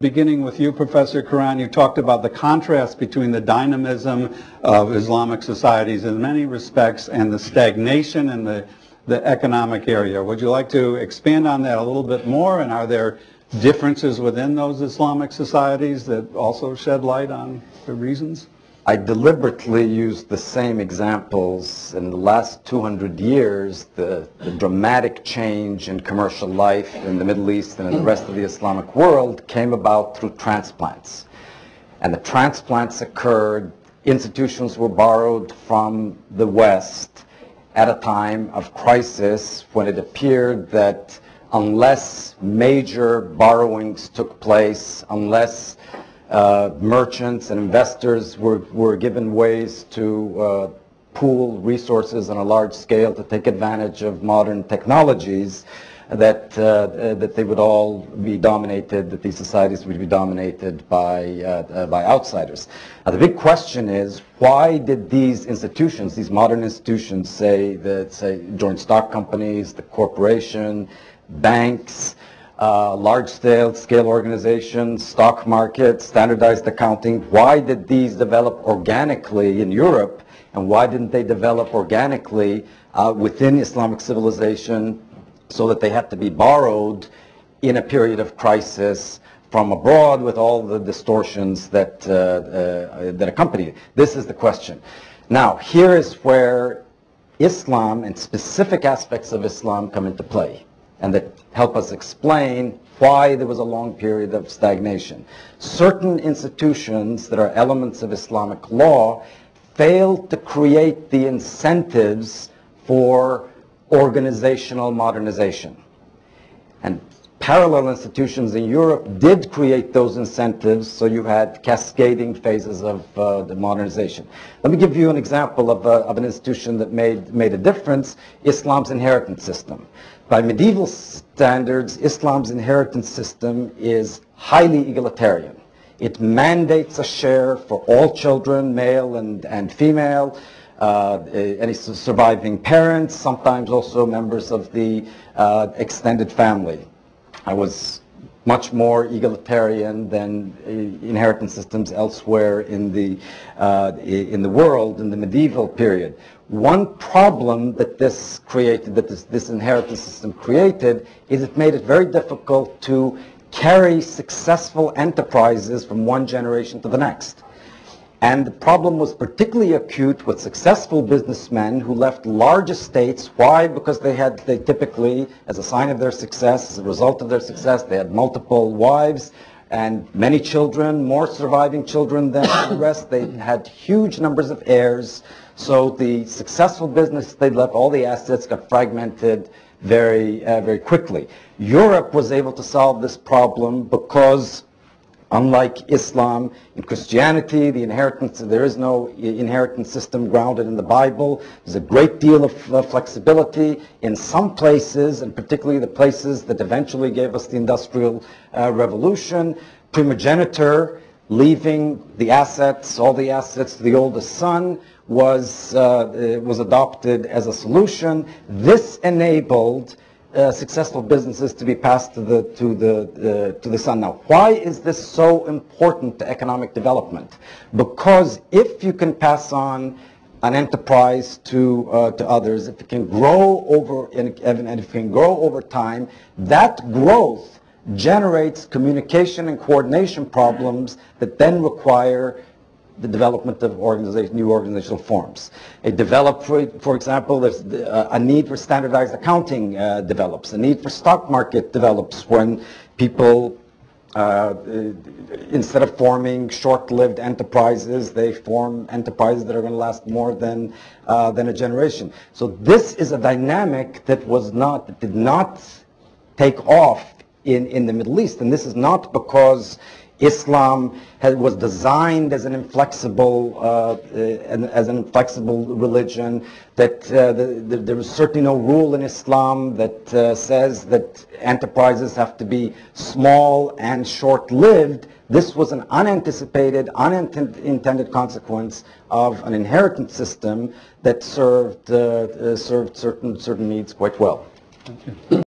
Beginning with you, Professor Kuran, you talked about the contrast between the dynamism of Islamic societies in many respects and the stagnation in the economic area. Would you like to expand on that a little bit more? And are there differences within those Islamic societies that also shed light on the reasons? I deliberately used the same examples. In the last 200 years, the dramatic change in commercial life in the Middle East and in the rest of the Islamic world came about through transplants. And the transplants occurred, institutions were borrowed from the West at a time of crisis when it appeared that unless major borrowings took place, unless merchants and investors were given ways to pool resources on a large scale to take advantage of modern technologies, that they would all be dominated, that these societies would be dominated by outsiders. Now, the big question is, why did these institutions, these modern institutions, say joint stock companies, the corporation, banks, large-scale organizations, stock market, standardized accounting, why did these develop organically in Europe, and why didn't they develop organically within Islamic civilization so that they had to be borrowed in a period of crisis from abroad with all the distortions that accompany it? This is the question. Now, here is where Islam and specific aspects of Islam come into play, and that help us explain why there was a long period of stagnation. Certain institutions that are elements of Islamic law failed to create the incentives for organizational modernization. And parallel institutions in Europe did create those incentives, so you had cascading phases of the modernization. Let me give you an example of an institution that made a difference: Islam's inheritance system. By medieval standards, Islam's inheritance system is highly egalitarian. It mandates a share for all children, male and female, any surviving parents, sometimes also members of the extended family. I was much more egalitarian than inheritance systems elsewhere in the world in the medieval period. One problem that this created, that this inheritance system created, is it made it very difficult to carry successful enterprises from one generation to the next. And the problem was particularly acute with successful businessmen who left large estates. Why? Because they typically, as a sign of their success, as a result of their success, they had multiple wives and many children, more surviving children than the rest. They had huge numbers of heirs. So the successful business they left, all the assets got fragmented very quickly. Europe was able to solve this problem because, unlike Islam, in Christianity, there is no inheritance system grounded in the Bible. There's a great deal of flexibility. In some places, and particularly the places that eventually gave us the Industrial Revolution, primogeniture, leaving the assets, all the assets to the oldest son, was adopted as a solution. This enabled successful businesses to be passed to the son. Now, why is this so important to economic development? Because if you can pass on an enterprise to others, if it can grow over and if it can grow over time, that growth generates communication and coordination problems that then require the development of new organizational forms. For example, there's a need for standardized accounting develops. A need for stock market develops when people, instead of forming short-lived enterprises, they form enterprises that are going to last more than a generation. So this is a dynamic that did not take off in the Middle East, and this is not because Islam was designed as an inflexible religion. That there was certainly no rule in Islam that says that enterprises have to be small and short-lived. This was an unanticipated, unintended consequence of an inheritance system that served certain needs quite well. Thank you.